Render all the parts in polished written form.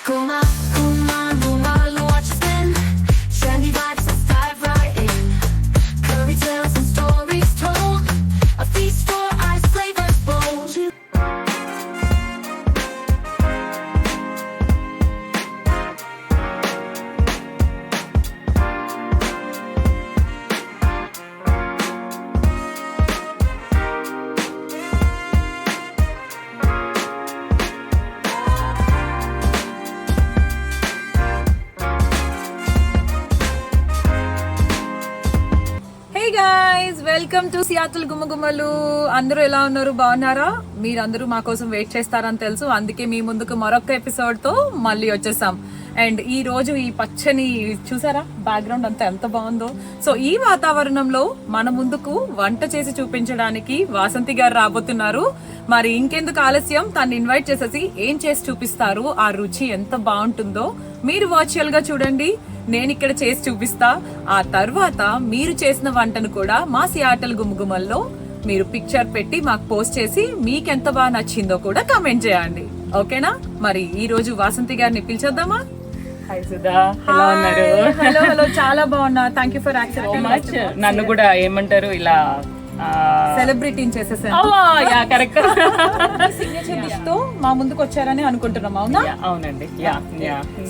Guma, guma, guma, watch us spin. Trendy vibes, let's dive right in. Curry tales and stories told. A feast for eyes, flavors bold. Welcome to Seattle గుమ్మగుమ్మలు. అందరూ ఎలా ఉన్నారు? బాగున్నారా? మీరందరూ మా కోసం wait చేస్తారని తెలుసు, అందుకే మీ ముందుకు మరొక ఎపిసోడ్ తో మళ్ళీ వచ్చేసాం. అండ్ ఈ రోజు ఈ పచ్చని చూసారా బ్యాక్గ్రౌండ్ అంతా ఎంత బాగుందో. సో ఈ వాతావరణంలో మన ముందుకు వంట చేసి చూపించడానికి వాసంతి గారు రాబోతున్నారు. మరి ఇంకెందుకు ఆలస్యం, తను ఇన్వైట్ చేసేసి ఏం చేసి చూపిస్తారు, ఆ రుచి ఎంత బాగుంటుందో మీరు వర్చువల్ గా చూడండి. నేను ఇక్కడ చేసి చూపిస్తా. ఆ తర్వాత మీరు చేసిన వంటను కూడా మా సియాటల్ గుమ్మగుమ్మల్లో మీరు పిక్చర్ పెట్టి మాకు పోస్ట్ చేసి మీకెంత బాగా నచ్చిందో కూడా కామెంట్ చేయండి. ఓకేనా? మరి ఈ రోజు వాసంతి గారిని పిలిచేద్దామా? హాయ్ సుధా, ఎలా ఉన్నారు? హలో హలో, చాలా బాగున్నా. Thank you for accepting. నన్ను కూడా ఏమంటారు ఇలా సెలబ్రిటీని చేసేసాను. కరెక్ట్. సిగ్నేచర్ డిష్ తో మా ముందుకు వచ్చారని అనుకుంటున్నాం, అవునా? అవునండి.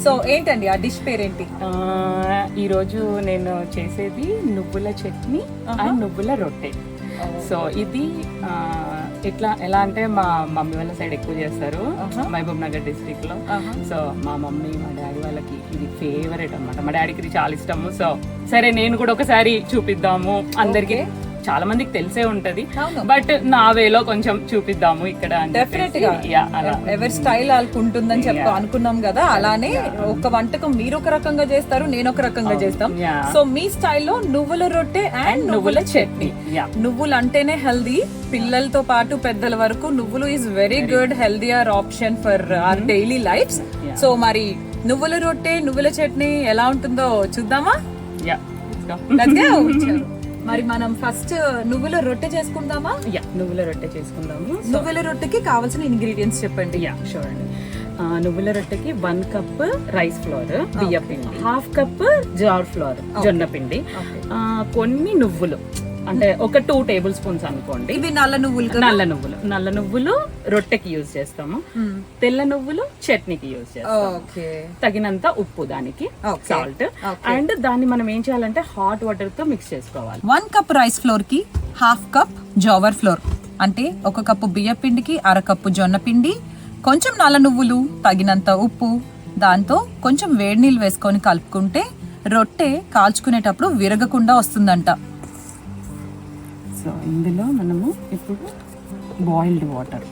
సో ఏంటండి ఆ డిష్ పేరేంటి? ఈ రోజు నేను చేసేది నువ్వుల చట్నీ అండ్ నువ్వుల రొట్టె. సో ఇది ఎలా అంటే మా మమ్మీ వాళ్ళ సైడ్ ఎక్కువ చేస్తారు, మహబూబ్ నగర్ డిస్ట్రిక్ట్ లో. సో మా మమ్మీ మా డాడీ వాళ్ళకి ఇది ఫేవరెట్ అన్నమాట. మా డాడీకి ఇది చాలా ఇష్టము. సో సరే నేను కూడా ఒకసారి చూపిద్దాము అందరికి. చాలా మందికి తెలిసే ఉంటది, బట్ నా వేలో కొంచెం చూపిద్దాము ఇక్కడ. డెఫినెట్ గా ఎవరి స్టైల్ అనుకుంటుందని అనుకున్నాం కదా. అలానే ఒక వంటకం మీరు ఒక రకంగా చేస్తారు, నేను ఒక రకంగా చేస్తాం. సో మీ స్టైల్లో నువ్వుల రొట్టె అండ్ నువ్వుల చట్నీ. నువ్వులు అంటేనే హెల్దీ, పిల్లలతో పాటు పెద్దల వరకు నువ్వులు is very good healthier option for hour daily life. So మరి నువ్వుల రొట్టె నువ్వుల చట్నీ ఎలా ఉంటుందో చూద్దామా? మరి మనం ఫస్ట్ నువ్వుల రొట్టె చేసుకుందామా? నువ్వుల రొట్టె చేసుకుందాము. నువ్వుల రొట్టెకి కావాల్సిన ఇంగ్రీడియంట్స్ చెప్పండి. చూడండి, నువ్వుల రొట్టెకి 1 కప్ రైస్ ఫ్లోర్, బియ్య పిండి, 1/2 కప్ జార్ ఫ్లోర్, జొన్న పిండి, కొన్ని నువ్వులు అంటే ఒక 2 టేబుల్ స్పూన్స్ అనుకోండి. ఇవి నల్ల నల్ల నువ్వులు రొట్టెకి యూజ్ చేస్తాము. తెల్ల నువ్వులు చట్నీకి యూజ్ చేస్తాము. తగినంత ఉప్పు, దానికి సాల్ట్. అండ్ దాన్ని మనం ఏం చేయాలంటే హాట్ వాటర్ తో మిక్స్ చేసుకోవాలి. 1 కప్ రైస్ ఫ్లోర్ కి 1/2 కప్ జోవర్ ఫ్లోర్, అంటే 1 కప్పు బియ్య పిండికి 1/2 కప్పు జొన్న పిండి, కొంచెం నల్ల నువ్వులు, తగినంత ఉప్పు, దాంతో కొంచెం వేడి నీళ్ళు వేసుకొని కలుపుకుంటే రొట్టె కాల్చుకునేటప్పుడు విరగకుండా వస్తుందంట. సో ఇందులో మనము ఇప్పుడు బాయిల్డ్ వాటర్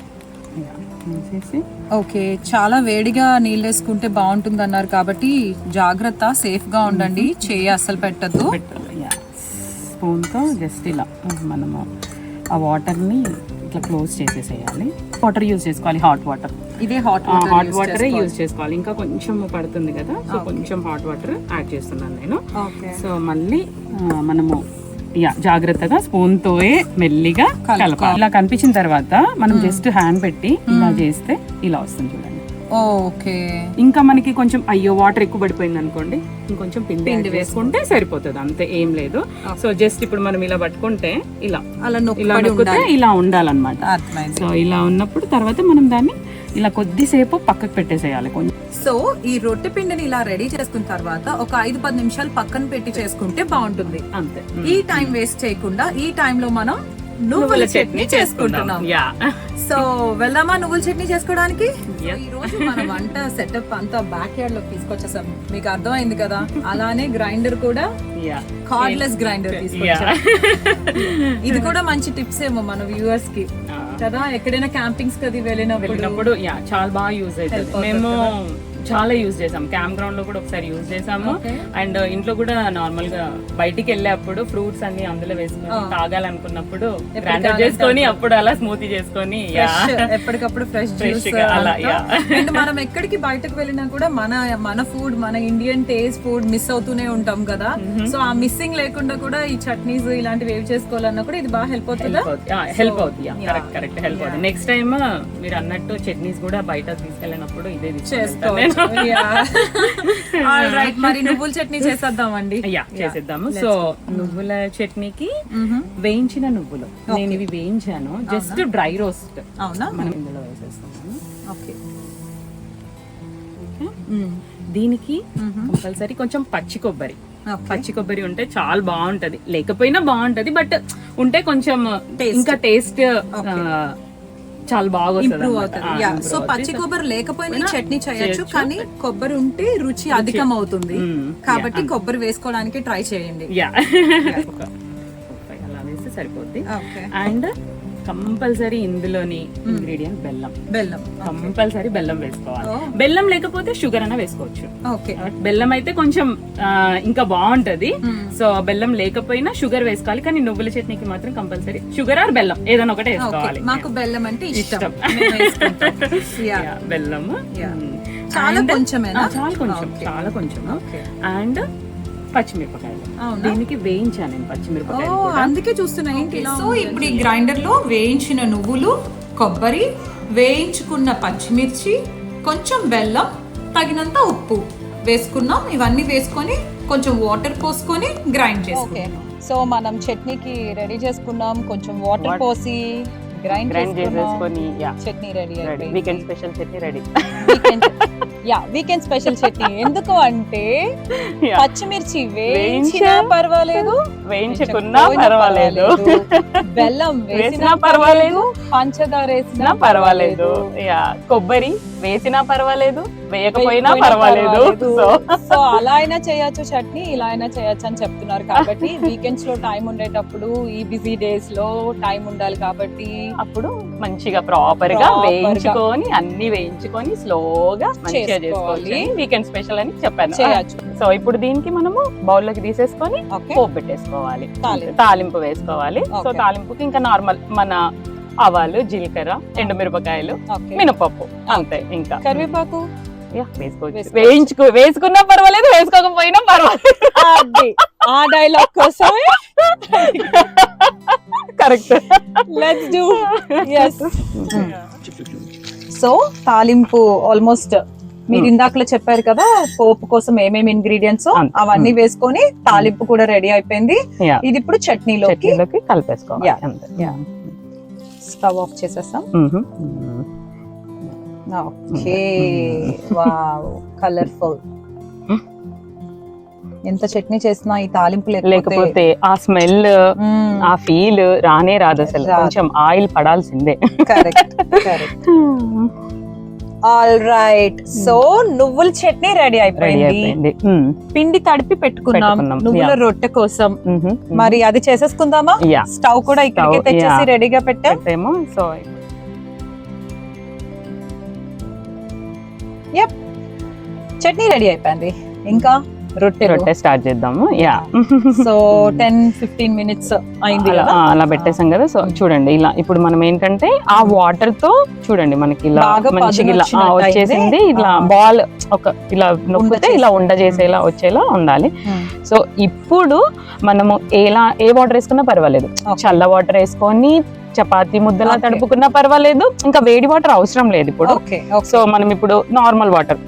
వేసేసి, ఓకే, చాలా వేడిగా నీళ్ళు వేసుకుంటే బాగుంటుంది అన్నారు కాబట్టి జాగ్రత్త, సేఫ్ గా ఉండండి, చేయి అస్సలు పెట్టద్దు. స్పూన్తో జస్ట్ ఇలా మనము ఆ వాటర్ని ఇట్లా క్లోజ్ చేసేసేయాలి. వాటర్ యూజ్ చేసుకోవాలి, హాట్ వాటర్. ఇదే హాట్ వాటరే యూజ్ చేసుకోవాలి. ఇంకా కొంచెం పడుతుంది కదా, సో కొంచెం హాట్ వాటర్ యాడ్ చేస్తున్నాను నేను. సో మళ్ళీ మనము జాగ్రత్తగా స్పూన్ తో మెల్లిగా కలపాలి. ఇలా కనిపించిన తర్వాత మనం జస్ట్ హ్యాండ్ పెట్టి ఇలా చేస్తే ఇలా వస్తుంది, చూడండి. ఓకే. ఇంకా మనకి కొంచెం అయ్యో వాటర్ ఎక్కువ పడిపోయింది అనుకోండి, ఇంకొంచెం పిండి వేసుకుంటే సరిపోతుంది, అంతే, ఏం లేదు. సో జస్ట్ ఇప్పుడు మనం ఇలా పట్టుకుంటే ఇలా నొక్కితే ఇలా ఉండాలన్నమాట. సో ఇలా ఉన్నప్పుడు తర్వాత మనం దాన్ని ఇలా కొద్దిసేపు పక్కకు పెట్టేసేయాలి కొంచెం. సో ఈ రొట్టె పిండిని ఇలా రెడీ చేసుకున్న తర్వాత ఒక 5-10 నిమిషాలు పక్కన పెట్టి చేసుకుంటే బాగుంటుంది, అంతే. ఈ టైం వేస్ట్ చేయకుండా ఈ టైంలో మనం నువ్వుల చట్నీ చేసుకుంటున్నాం. సో వెళ్దామా నువ్వుల చట్నీ చేసుకోవడానికి? ఈ రోజు మన వంట సెటప్ అంతా బ్యాక్ యార్డ్ లోకి తీసుకొచ్చేసాం, మీకు అర్థమైంది కదా. అలానే గ్రైండర్ కూడా కార్డ్లెస్ గ్రైండర్ తీసుకొచ్చాం. ఇది కూడా మంచి టిప్స్ ఏమో మన వ్యూవర్స్ కి కదా, ఎక్కడైనా క్యాంపింగ్స్ కది వెళ్ళినప్పుడు చాలా బాగా యూజ్ అవుతుంది. మేము చాలా యూజ్ చేసాం, క్యాంప్ గ్రౌండ్ లో కూడా ఒకసారి యూజ్ చేసాము. అండ్ ఇంట్లో కూడా నార్మల్ గా బయటికి వెళ్ళేప్పుడు ఫ్రూట్స్ అన్ని అందులో వేసుకొని తాగాలనుకున్నప్పుడు గ్రైండర్ చేసుకొని అప్పుడు అలా స్మూతీ చేసుకొని ఎప్పటికప్పుడు ఫ్రెష్ అలా. అండ్ మనం ఎక్కడికి బయటకు వెళ్ళినా కూడా మన ఫుడ్, మన ఇండియన్ టేస్ట్ ఫుడ్ మిస్ అవుతూనే ఉంటాం కదా. సో ఆ మిస్సింగ్ లేకుండా కూడా ఈ చట్నీస్ ఇలాంటివి ఏవి చేసుకోవాలన్నా కూడా ఇది బాగా హెల్ప్ అవుతుందా? హెల్ప్ అవుతుంది, కరెక్ట్ హెల్ప్ అవుతుంది. నెక్స్ట్ టైం మీరు అన్నట్టు చట్నీస్ కూడా బయట తీసుకెళ్ళినప్పుడు ఇదే చేసుకోవాలి. నేను. రైట్, మరి నువ్వుల చట్నీ చేసేద్దామండి. యా చేసేద్దాము. సో నువ్వుల చట్నీకి వేయించిన నువ్వులు, నేను ఇవి వేయించాను, జస్ట్ డ్రై రోస్ట్. అవునా? మనం ఇందులో వేసేస్తాము. ఓకే. దీనికి కంపల్సరీ కొంచెం పచ్చి కొబ్బరి ఉంటే చాలా బాగుంటది, లేకపోయినా బాగుంటది, బట్ ఉంటే కొంచెం ఇంకా టేస్ట్ చాలా బాగా ఇంప్రూవ్ అవుతుంది. సో పచ్చి కొబ్బరి లేకపోయినా ఈ చట్నీ చేయొచ్చు, కానీ కొబ్బరి ఉంటే రుచి అధికం అవుతుంది, కాబట్టి కొబ్బరి వేసుకోవడానికి ట్రై చేయండి. యా అలా వేస్తే సరిపోద్ది. అండ్ కంపల్సరీ ఇందులోని ఇంగ్రీడియంట్ బెల్లం కంపల్సరీ బెల్లం వేసుకోవాలి. బెల్లం లేకపోతే షుగర్ అయినా వేసుకోవచ్చు. బెల్లం అయితే కొంచెం ఇంకా బాగుంటది. సో బెల్లం లేకపోయినా షుగర్ వేసుకోవాలి, కానీ నువ్వుల చట్నీకి మాత్రం కంపల్సరీ షుగర్ ఆర్ బెల్లం ఏదైనా ఒకటే వేసుకోవాలి. మాకు బెల్లం అంటే ఇష్టం. బెల్లము చాలా కొంచెం. అండ్ పచ్చిమిరపకాయలు, దీనికి వేయించాను నేను పచ్చిమిరపకాయలు, అందుకే చూస్తున్నా ఏంటి. సో ఇప్పుడు ఈ గ్రైండర్ లో వేయించిన నువ్వులు, కొబ్బరి, వేయించుకున్న పచ్చిమిర్చి, కొంచెం బెల్లం, తగినంత ఉప్పు వేసుకున్నాం. ఇవన్నీ వేసుకొని కొంచెం వాటర్ పోసుకొని గ్రైండ్ చేసుకున్నాం. సో మనం చట్నీకి రెడీ చేసుకున్నాం, కొంచెం వాటర్ పోసి గ్రైండ్ చేసుకొని chutney ready. Weekend special chutney ready. Weekend special chutney ఎందుకు అంటే పచ్చిమిర్చి వేయించినా పర్వాలేదు, వేయించుకున్నా పర్వాలేదు, బెల్లం వేసినా పర్వాలేదు, పంచదార వేసినా పర్వాలేదు, కొబ్బరి వేసినా పర్వాలేదు, వేయకపోయినా పర్వాలేదు. సో అలా అయినా చేయొచ్చు చట్నీ, ఇలా అయినా చేయొచ్చు అని చెప్తున్నారు. కాబట్టి వీకెండ్స్ లో టైం ఉండేటప్పుడు, ఈ బిజీ డేస్ లో టైం ఉండాలి కాబట్టి అప్పుడు మంచిగా ప్రాపర్ గా వేయించుకొని అన్ని వేయించుకొని స్లోగా మంచిగా చేసుకోవాలి. వీకెండ్ స్పెషల్ అని చెప్పాను. సో ఇప్పుడు దీనికి మనము బౌల్ లోకి తీసేసుకొని పోపు పెట్టేసుకోవాలి, తాలింపు వేసుకోవాలి. సో తాలింపుకి ఇంకా నార్మల్ మన ఆవాలు, జీలకర్ర, ఎండుమిరపకాయలు, మినపప్పు, అంతే. ఇంకా కరివేపాకు వేసుకోవచ్చు, వేసుకున్నా పర్వాలేదు, వేసుకోకపోయినా పర్వాలేదు. ఆ డైలాగ్ కోసమే correct. Let's do. yes. So తాలింపు ఆల్మోస్ట్ మీరు ఇందాకలో చెప్పారు కదా, పోపు కోసం ఏమేమి ఇంగ్రీడియంట్స్ అవన్నీ వేసుకొని తాలింపు కూడా రెడీ అయిపోయింది. ఇది ఇప్పుడు చట్నీలోకి కలిపేసుకోవాలి. స్టవ్ ఆఫ్ చేసేస్తాం. Okay, wow, colourful. ఎంత చట్నీ చేసినా ఈ తాలింపు లేకపోతే ఆ స్మెల్, ఆ ఫీల్ రానే రాదు అసలు. కొంచెం ఆయిల్ పడాల్సిందే. Correct correct. All right, so నువ్వుల చట్నీ రెడీ అయిపోయింది. పిండి తడిపి పెట్టుకున్నాం నువ్వుల రొట్టె కోసం. మరి అది చేసేసుకుందామా? స్టవ్ కూడా ఇక్కడికి తెచ్చేసి రెడీగా పెట్టాము. సో చట్నీ రెడీ అయిపోయింది, ఇంకా రొట్టె స్టార్ట్ చేద్దాము. సో 10-15 minutes అయింది అలా పెట్టేసాం కదా. సో చూడండి, ఇలా ఇప్పుడు మనం ఏంటంటే ఆ వాటర్ తో చూడండి మనకి ఇలా మంచిగా ఇలా వచ్చేసింది. ఇలా బాల్ ఒక ఇలా నొక్కితే ఇలా ఉండ చేసేలా వచ్చేలా ఉండాలి. సో ఇప్పుడు మనము ఏ వాటర్ వేసుకున్నా పర్వాలేదు, చల్ల వాటర్ వేసుకొని చపాతీ ముద్దలా తడుపుకున్నా పర్వాలేదు, ఇంకా వేడి వాటర్ అవసరం లేదు ఇప్పుడు. సో మనం ఇప్పుడు normal water,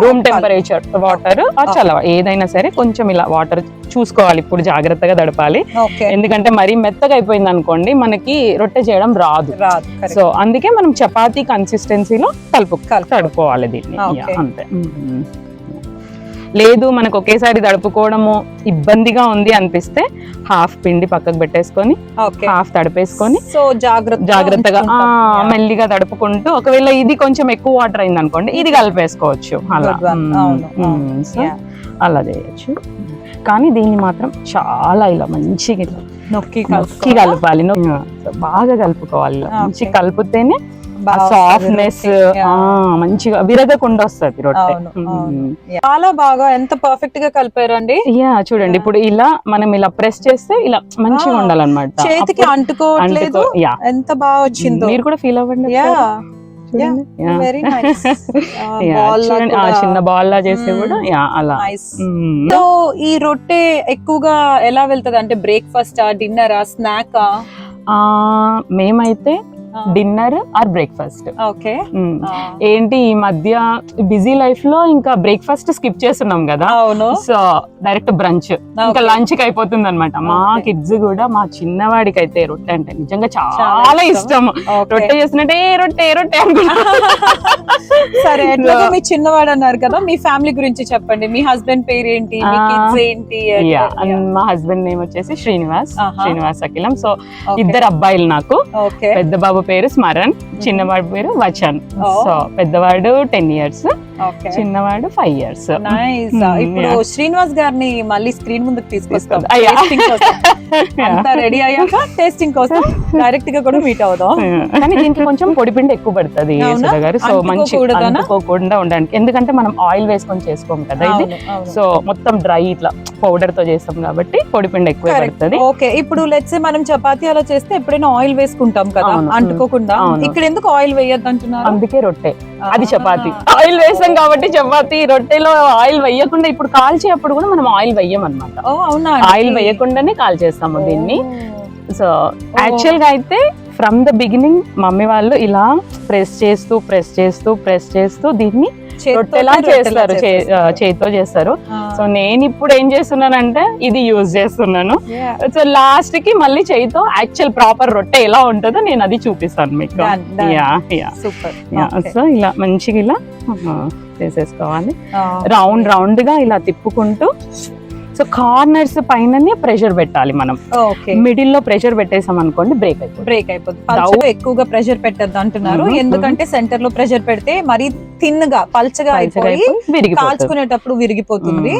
room temperature water, చల్ల ఏదైనా సరే కొంచెం ఇలా వాటర్ చూసుకోవాలి. ఇప్పుడు జాగ్రత్తగా తడపాలి, ఎందుకంటే మరీ మెత్తగా అయిపోయింది అనుకోండి మనకి రొట్టె చేయడం రాదు. సో అందుకే మనం చపాతీ కన్సిస్టెన్సీలో తడుపుకోవాలి దీన్ని, అంతే. లేదు మనకు ఒకేసారి తడుపుకోవడము ఇబ్బందిగా ఉంది అనిపిస్తే హాఫ్ పిండి పక్కకు పెట్టేసుకొని హాఫ్ తడిపేసుకొని జాగ్రత్తగా మెల్లిగా తడుపుకుంటూ, ఒకవేళ ఇది కొంచెం ఎక్కువ వాటర్ అయింది అనుకోండి ఇది కలిపేసుకోవచ్చు, అలా చేయొచ్చు. కానీ దీన్ని మాత్రం చాలా ఇలా మంచిగా నొక్కి కలపాలి, బాగా కలుపుకోవాలి. మంచి కలిపితేనే సాఫ్ట్నెస్ మంచిగా విరగకుండా వస్తుంది రొట్టె. చాలా బాగా, ఎంత పర్ఫెక్ట్ గా కలిపారండి. చూడండి ఇప్పుడు ఇలా మనం ఇలా ప్రెస్ చేస్తే ఇలా మంచిగా ఉండాలన్నమాట, చేతికి అంటుకోవట్లేదు. ఎంత బాగా వచ్చిందో మీరు కూడా ఫీల్ అవ్వండి. చిన్న బాల్ లా చేస్తే కూడా అలా. సో ఈ రొట్టె ఎక్కువగా ఎలా వెళ్తది అంటే బ్రేక్ఫాస్ట్, డిన్నరా, స్నాక్? మేమైతే డిన్నర్ ఆర్ బ్రేక్ఫాస్ట్. ఓకే. ఏంటి ఈ మధ్య బిజీ లైఫ్ లో ఇంకా బ్రేక్ఫాస్ట్ స్కిప్ చేస్తున్నాం కదా, అవును. సో డైరెక్ట్ బ్రంచ్ ఇంకా లంచ్ కి అయిపోతుంది అనమాట. మా కిడ్స్ కూడా, మా చిన్నవాడికి అయితే రొట్టె అంటే నిజంగా చాలా ఇష్టం. రొట్టె చేస్తున్నట్టే రొట్టె రొట్టె అనుకుంటా. సరే, మీ చిన్నవాడు అన్నారు కదా, మీ ఫ్యామిలీ గురించి చెప్పండి. మీ హస్బెండ్ పేరు ఏంటి, మీ కిడ్స్ ఏంటి? మా హస్బెండ్ నేమ్ వచ్చేసి శ్రీనివాస్ అఖిలం. సో ఇద్దరు అబ్బాయిలు నాకు. పెద్ద బాబు పేరు స్మరణ్, చిన్నవాడు పేరు వచన్. సో పెద్దవాడు 10 years, చిన్నవాడు 5 years. ఇప్పుడు శ్రీనివాస్ గారిని మళ్ళీ స్క్రీన్ ముందుకు తీసుకొస్తాం. రెడీ అయ్యాక టేస్టింగ్ కోసం డైరెక్ట్ గా కూడా మీట్ అవుదాం. కానీ దీనికి కొంచెం పొడిపిండి ఎక్కువ పడుతుంది గారు. సో మంచి అనుకోకుండా ఉండడానికి, ఎందుకంటే మనం ఆయిల్ వేసుకొని చేసుకోం కదా ఇది. సో మొత్తం డ్రై ఇట్లా పౌడర్ తో చేస్తాం కాబట్టి పొడిపిండి ఎక్కువ పడుతుంది. ఓకే. ఇప్పుడు లెట్స్ మనం చపాతీ అలా చేస్తే ఎప్పుడైనా ఆయిల్ వేసుకుంటాం కదా అంటుకోకుండా, ఇక్కడ ఎందుకు ఆయిల్ వేయద్దు అంటున్నారు? అందుకే రొట్టె, అది చపాతీ. ఆయిల్ వేస్తాం కాబట్టి చపాతీ. రొట్టెలో ఆయిల్ వేయకుండా, ఇప్పుడు కాల్చేటప్పుడు కూడా మనం ఆయిల్ వేయం అనమాట. ఆయిల్ వేయకుండానే కాల్ చేస్తాము దీన్ని. సో యాక్చువల్ గా అయితే ఫ్రమ్ ద బిగినింగ్ మమ్మీ వాళ్ళు ఇలా ప్రెస్ చేస్తూ దీన్ని రొట్టెలా చేస్తారు, చేతితో చేస్తారు. సో నేను ఇప్పుడు ఏం చేస్తున్నానంటే ఇది యూజ్ చేస్తున్నాను. సో లాస్ట్ కి మళ్ళీ చేతితో యాక్చువల్ ప్రాపర్ రొట్టె ఎలా ఉంటుందో నేను అది చూపిస్తాను మీకు. సో ఇలా మంచిగా ఇలా చేసేసుకోవాలి, రౌండ్ గా ఇలా తిప్పుకుంటూ. సో కార్నర్స్ పైననే ప్రెషర్ పెట్టాలి మనం. మిడిల్ లో ప్రెషర్ పెట్టేసాం అనుకోండి బ్రేక్ అయిపోతుంది. ఎక్కువగా ప్రెషర్ పెట్టద్దు అంటున్నారు, ఎందుకంటే సెంటర్ లో ప్రెషర్ పెడితే మరీ థిన్ గా పల్చగా అయిపోయి కాల్చుకునేటప్పుడు విరిగిపోతుంది.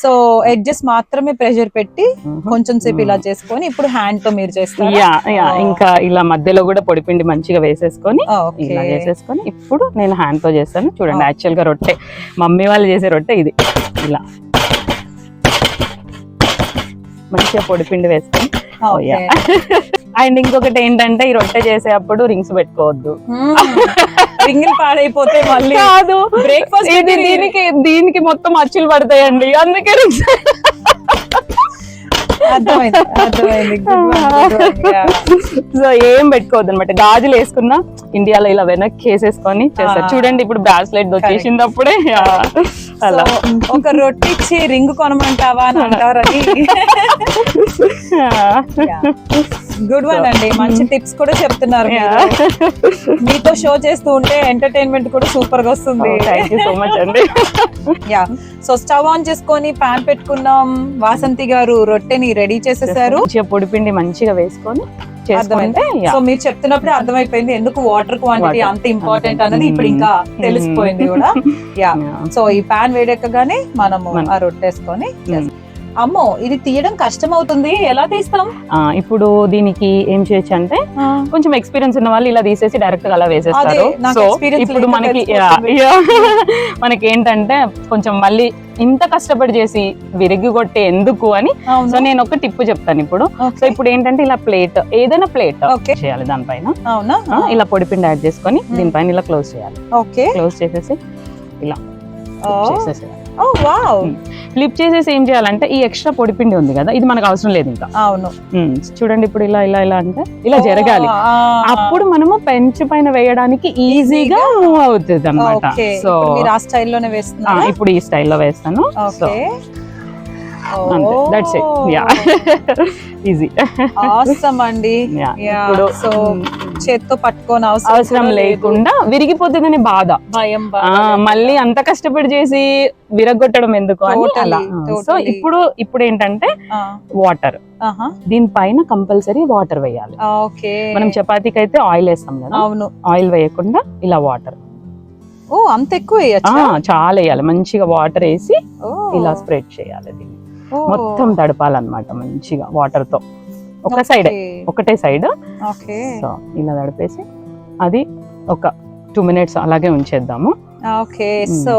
సో ఎడ్జెస్ మాత్రమే ప్రెషర్ పెట్టి కొంచెం సేపు ఇలా చేసుకొని ఇప్పుడు హ్యాండ్ తో మీరు చేస్తారు. ఇంకా ఇలా మధ్యలో కూడా పొడిపిండి మంచిగా వేసేసుకొని ఇలా చేసేసుకొని ఇప్పుడు నేను హ్యాండ్ తో చేస్తాను. చూడండి యాక్చువల్ గా రొట్టె, మమ్మీ వాళ్ళు చేసే రొట్టె ఇది. ఇలా మంచిగా పొడిపిండి వేసుకొని. అండ్ ఇంకొకటి ఏంటంటే, ఈ రొట్టె చేసేటప్పుడు రింగ్స్ పెట్టుకోవద్దు, రింగులు పాడైపోతే మళ్ళీ కాదు. బ్రేక్ఫాస్ట్ దీనికి మొత్తం అచ్చులు పడతాయండి, అందుకే రింగ్స్. సో ఏం పెట్టుకోవద్దు అనమాట. గాజులు వేసుకున్నా ఇండియాలో ఇలా వెనక్కి వేసేసుకొని చేస్తారు. చూడండి ఇప్పుడు బ్రాస్లెట్ వచ్చేసింది అప్పుడే. అలా ఒక రొట్టె ఇచ్చి రింగ్ కొనమంటావా అని అంటారని. గుడ్ వన్ అండి, మంచి టిప్స్ కూడా చెప్తున్నారు. మీతో షో చేస్తూ ఉంటే ఎంటర్టైన్మెంట్ కూడా సూపర్ గా వస్తుంది. థాంక్యూ సో మచ్ అండి. సో స్టవ్ ఆన్ చేసుకొని పాన్ పెట్టుకున్నాం. వాసంతి గారు రొట్టెని రెడీ చేసేసారు. పొడిపిండి మంచిగా వేసుకొని. సో మీరు చెప్తున్నప్పుడే అర్థమైపోయింది ఎందుకు వాటర్ క్వాంటిటీ అంత ఇంపార్టెంట్ అన్నది ఇప్పుడు ఇంకా తెలిసిపోయింది కూడా. సో ఈ పాన్ వేడెక్కగానే మనము ఆ రొట్టెసుకొని. అమ్మో, ఇది తీయడం కష్టం అవుతుంది, ఎలా తీస్తాం? ఇప్పుడు దీనికి ఏం చేయొచ్చు అంటే, కొంచెం ఎక్స్పీరియన్స్ ఉన్న వాళ్ళు ఇలా తీసేసి డైరెక్ట్ గా అలా వేసేస్తారు. సో ఇప్పుడు మనకి ఏంటంటే కొంచెం మళ్ళీ ఇంత కష్టపడి చేసి విరిగి కొట్టే ఎందుకు అని. సో నేను ఒక టిప్ చెప్తాను ఇప్పుడు. సో ఇప్పుడు ఏంటంటే ఇలా ప్లేట్, ఏదైనా ప్లేట్ చేయాలి, దానిపైన ఇలా పొడిపిండి యాడ్ చేసుకొని దీనిపైన ఇలా క్లోజ్ చేయాలి. క్లోజ్ చేసేసి ఇలా చేసేసేయాలి. ఫ్లిప్ చేసేసి ఏం చేయాలంటే, ఈ ఎక్స్ట్రా పొడిపిండి ఉంది కదా, ఇది మనకు అవసరం లేదు ఇంకా. అవును, చూడండి ఇప్పుడు ఇలా ఇలా ఇలా అంటే ఇలా జరగాలి. అప్పుడు మనము పెంచు పైన వేయడానికి ఈజీగా మూవ్ అవుతుంది అన్నమాట. సో ఆ స్టైల్లోనే వేస్తున్నా. ఇప్పుడు ఈ స్టైల్లో వేస్తాను. సో అంతే, that's it. Yeah, easy. Awesome అండి. ఇప్పుడు సో చేత్తో పట్టుకోని అవసరం లేకుండా విరిగిపోతుందనే బాధ, భయం. మళ్ళీ అంత కష్టపడి చేసి విరగొట్టడం ఎందుకు అని అలా. సో ఇప్పుడు ఏంటంటే వాటర్, దీనిపైన కంపల్సరీ వాటర్ వేయాలి. మనం చపాతీకి అయితే ఆయిల్ వేస్తాం కదా, అవును, ఆయిల్ వేయకుండా ఇలా వాటర్. అంత ఎక్కువ చాలా వేయాలి. మంచిగా వాటర్ వేసి ఇలా స్ప్రెడ్ చేయాలి. దీన్ని మొత్తం తడపాలన్నమాట మంచిగా వాటర్ తో. ఒకటే సైడ్. సో ఇలా తడిపేసి అది ఒక 2 minutes అలాగే ఉంచేద్దాము. ఓకే. సో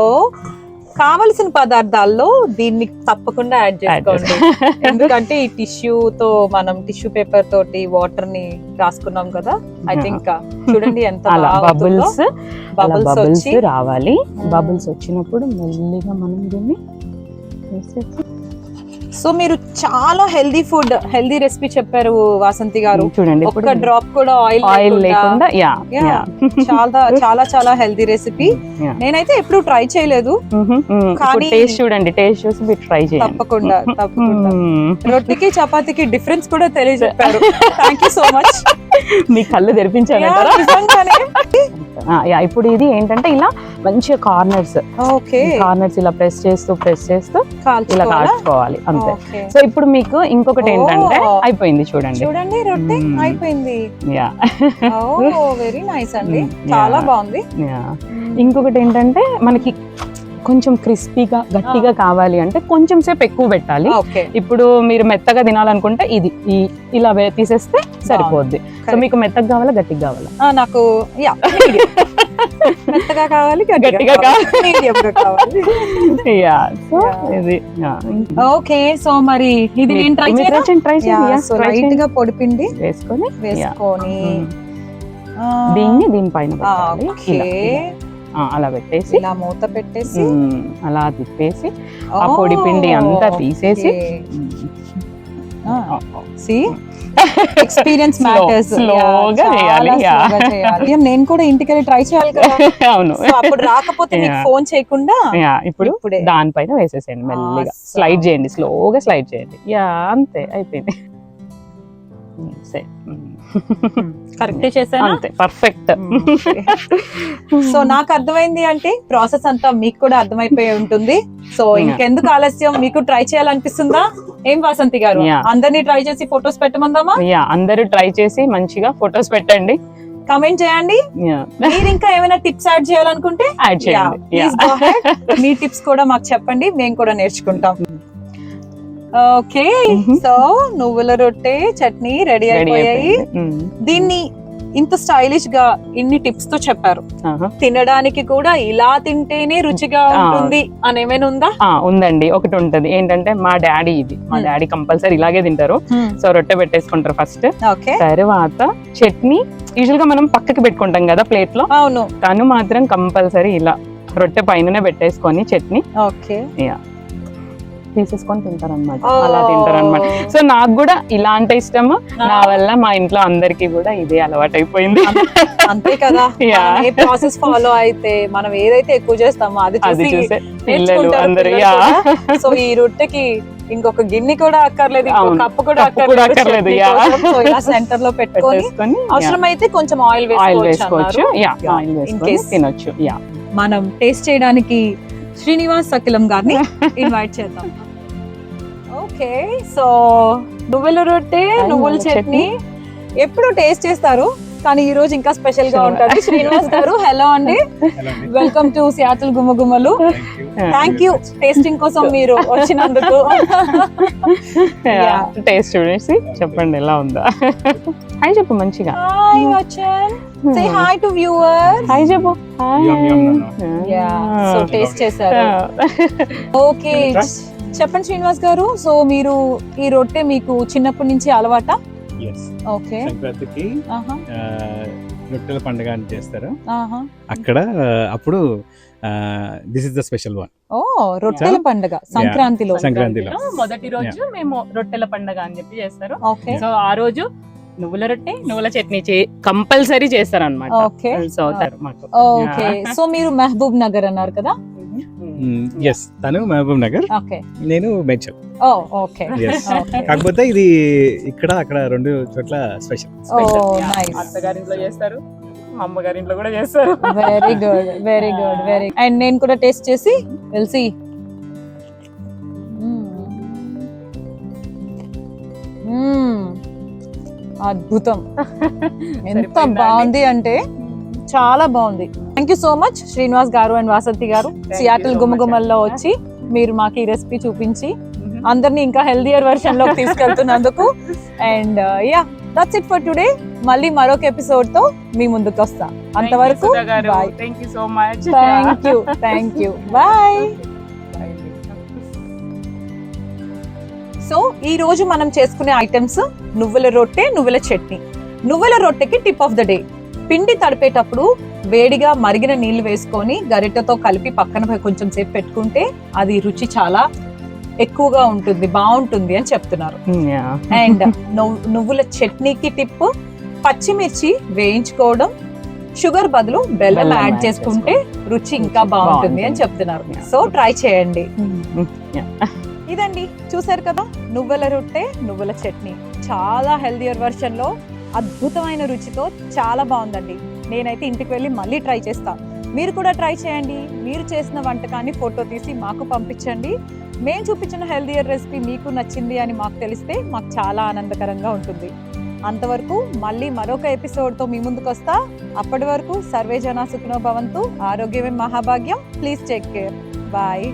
కావలసిన పదార్థాల్లో దీన్ని తప్పకుండా యాడ్ చేసుకోండి. ఎందుకంటే ఈ టిష్యూతో మనం టిష్యూ పేపర్ తోటి వాటర్ ని రాసుకున్నాం కదా. ఐ థింక్ చూడండి ఎంత బబుల్స్ రావాలి. బబుల్స్ వచ్చినప్పుడు మెల్లిగా మనం దీన్ని సో మీరు చాలా హెల్దీ రెసిపీ చెప్పారు వాసంతి గారు. చూడండి ఒక్క డ్రాప్ కూడా ఆయిల్ లేకుండా చాలా చాలా హెల్దీ రెసిపీ. నేనైతే ఎప్పుడు ట్రై చేయలేదు, కానీ టేస్ట్ చూడండి, టేస్ట్ చూసి మీరు ట్రై చేయండి తప్పకుండా. రొట్టెకి చపాతీకి డిఫరెన్స్ కూడా తెలియజెప్పారు. Thank you so much. మీ కళ్ళు తెరిపించాను. ఇప్పుడు ఇది ఏంటంటే ఇలా మంచిగా కార్నర్స్ ఇలా ప్రెస్ చేస్తూ ఇలా కాల్చుకోవాలి అంతే. సో ఇప్పుడు మీకు ఇంకొకటి ఏంటంటే అయిపోయింది చూడండి రొట్టె అయిపోయింది. వెరీ నైస్ అండి, చాలా బాగుంది. ఇంకొకటి ఏంటంటే మనకి కొంచెం క్రిస్పీగా గట్టిగా కావాలి అంటే కొంచెం సేపు ఎక్కువ పెట్టాలి. ఇప్పుడు మీరు మెత్తగా తినాలనుకుంటే ఇది ఇలా తీసేస్తే సరిపోద్ది. సో మీకు మెత్తగా కావాలా గట్టిగా కావాలా? నాకు మెత్తగా కావాలి, గట్టిగా కావాలి. ఓకే, సో మరి ఇది నేను ట్రై లైట్ గా పొడిపిండి వేసుకొని దీనిపైన అలా పెట్టేసి ఇలా మూత పెట్టేసి అలా తిప్పేసి ఆ పొడి పిండి అంతా తీసేసి ఎక్స్పీరియన్స్ మ్యాటర్స్. స్లోగా చేయాలి. నేను కూడా ఇంటికి వెళ్ళి ట్రై చేయాలి కదా. అవును, అప్పుడు రాకపోతే మీకు ఫోన్ చేయకుండా ఇప్పుడు దానిపైన వేసేసేయండి, మెల్లిగా స్లైడ్ చేయండి, స్లోగా స్లైడ్ చేయండి. అంతే అయిపోయింది. కరెక్ట్ చేశాను, అంతే పర్ఫెక్ట్. సో నాకు అర్థమైంది అంటే ప్రాసెస్ అంతా మీకు కూడా అర్థమైపోయి ఉంటుంది. సో ఇంకెందుకు ఆలస్యం, మీకు ట్రై చేయాలనిపిస్తుందా ఏం వాసంతి గారు? అందరినీ ట్రై చేసి ఫొటోస్ పెట్టమందామా? అందరూ ట్రై చేసి మంచిగా ఫొటోస్ పెట్టండి, కమెంట్ చేయండి. మీరు ఇంకా ఏమైనా టిప్స్ యాడ్ చేయాలనుకుంటే యాడ్ చేయండి. మీ టిప్స్ కూడా మాకు చెప్పండి, మేము కూడా నేర్చుకుంటాం. ఓకే, సో నువ్వుల రొట్టె చట్నీ రెడీ అయిపోయాయి. దీన్ని ఇంత స్టైలిష్ గా ఇన్ని టిప్స్ తో చెప్పారు. తినడానికి కూడా ఇలా తింటేనే రుచిగా ఉంటుంది అని ఏమైనా ఉందా? ఉందండి, ఒకటి ఉంటది. ఏంటంటే మా డాడీ కంపల్సరీ ఇలాగే తింటారు. సో రొట్టె పెట్టేసుకుంటారు ఫస్ట్, తర్వాత చట్నీ యూజువల్ గా మనం పక్కకి పెట్టుకుంటాం కదా ప్లేట్ లో. అవును, తను మాత్రం కంపల్సరీ ఇలా రొట్టె పైననే పెట్టేసుకొని చట్నీ తీసేసుకొని తింటారనమాట, అలా తింటారనమాట. సో నాకు కూడా ఇలా అంటే ఇష్టము. నా వల్ల మా ఇంట్లో అందరికి కూడా ఇదే అలవాటు అయిపోయింది. అంతే కదా, ఏ ప్రాసెస్ ఫాలో అయితే మనం ఏదైతే ఎక్కువ చేస్తామో అది చూసే పిల్లలు అందరూ. సో ఈ రొట్టెకి ఇంకొక గిన్నె కూడా అక్కర్లేదు, కప్పు కూడా అక్కర్లేదు. ఇలా సెంటర్ లో పెట్టుకొని అవసరమైతే కొంచెం ఆయిల్ వేసుకోవచ్చు, తినొచ్చు. మనం టేస్ట్ చేయడానికి శ్రీనివాస్ సకిలం గారిని ఇన్వైట్ చేద్దాం. ఓకే, సో నువ్వుల రొట్టె నువ్వుల చట్నీ ఎప్పుడు టేస్ట్ చేస్తారు, కానీ ఈ రోజు ఇంకా స్పెషల్ గా ఉంటుంది. శ్రీనివాస్ గారు, హలో అండి, వెల్కమ్ టు సియాటిల్ గుమగుమలు. థ్యాంక్ యూ టేస్టింగ్ కోసం మీరు వచ్చినందుకు. టేస్ట్ చూసి చెప్పండి ఎలా ఉందా. హాయ్ చెప్పు మంచిగా. Hi Vachan, say hi to viewers. Hi చెప్పు. సో టేస్ట్ చేశారు. ఓకే, చెప్పండి శ్రీనివాస్ గారు, సో మీరు ఈ రొట్టె మీకు చిన్నప్పటి నుంచి అలవాటా? ఓకే, సంక్రాంతికి రొట్టెల పండుగ అని చేస్తారు అక్కడ. అప్పుడు this is the special one. ఓ, రొట్టెల పండుగ సంక్రాంతిలో మొదటి రోజు మేము రొట్టెల పండుగ అని చెప్పి చేస్తారు. సో ఆ రోజు నువ్వుల రొట్టె నువ్వుల చట్నీ కంపల్సరీ చేస్తారు అనమాట. ఓకే, సో మీరు మహబూబ్ నగర్ అన్నారు కదా? ఎస్, తను మహబూబ్ నగర్, నేను మేడ్చల్. ఓకే, కాకపోతే ఇది ఇక్కడ అక్కడ రెండు చోట్ల స్పెషల్. అత్తగారింట్లో చేస్తారు, అమ్మగారింట్లో కూడా చేస్తారు. Very good, very good, very. And నేను కూడా టేస్ట్ చేసి తెలిసి అద్భుతం, ఎంత బాగుంది అంటే చాలా బాగుంది. Thank you so much Srinivas గారు అండ్ వాసంతి గారు, సియాటిల్ గుమగుమల్లో వచ్చి మీరు మాకు ఈ రెసిపీ చూపించి అందరినీ ఇంకా హెల్దియర్ వర్షన్ లోకి తీసుకెళ్తున్నందుకు. And that's it for today. మళ్ళీ మరొక ఎపిసోడ్ తో మీ ముందుకు వస్తా. అంతవరకు థ్యాంక్ యూ, బాయ్. సో ఈ రోజు మనం చేసుకునే ఐటమ్స్ నువ్వుల రొట్టె, నువ్వుల చట్నీ. నువ్వుల రొట్టెకి టిప్ ఆఫ్ ద డే: పిండి తడిపేటప్పుడు వేడిగా మరిగిన నీళ్లు వేసుకొని గరిటెతో కలిపి పక్కన కొంచెం సేపు పెట్టుకుంటే అది రుచి చాలా ఎక్కువగా ఉంటుంది, బాగుంటుంది అని చెప్తున్నారు. అండ్ నువ్వుల చట్నీకి టిప్ పచ్చిమిర్చి వేయించుకోవడం, షుగర్ బదులు బెల్లం యాడ్ చేసుకుంటే రుచి ఇంకా బాగుంటుంది అని చెప్తున్నారు. సో ట్రై చేయండి. ఇదండి, చూసారు కదా నువ్వుల రొట్టె, నువ్వుల చట్నీ. చాలా హెల్దియర్ వర్షన్ లో అద్భుతమైన రుచితో చాలా బాగుందండి. నేనైతే ఇంటికి వెళ్ళి మళ్ళీ ట్రై చేస్తాను. మీరు కూడా ట్రై చేయండి. మీరు చేసిన వంటకాన్ని ఫోటో తీసి మాకు పంపించండి. మేము చూపించిన హెల్దియర్ రెసిపీ మీకు నచ్చింది అని మాకు తెలిస్తే మాకు చాలా ఆనందకరంగా ఉంటుంది. అంతవరకు మళ్ళీ మరొక ఎపిసోడ్తో మీ ముందుకు వస్తా. అప్పటి వరకు సర్వే జనా సుఖినో భవంతు. ఆరోగ్యమే మహాభాగ్యం. Please take care. బాయ్.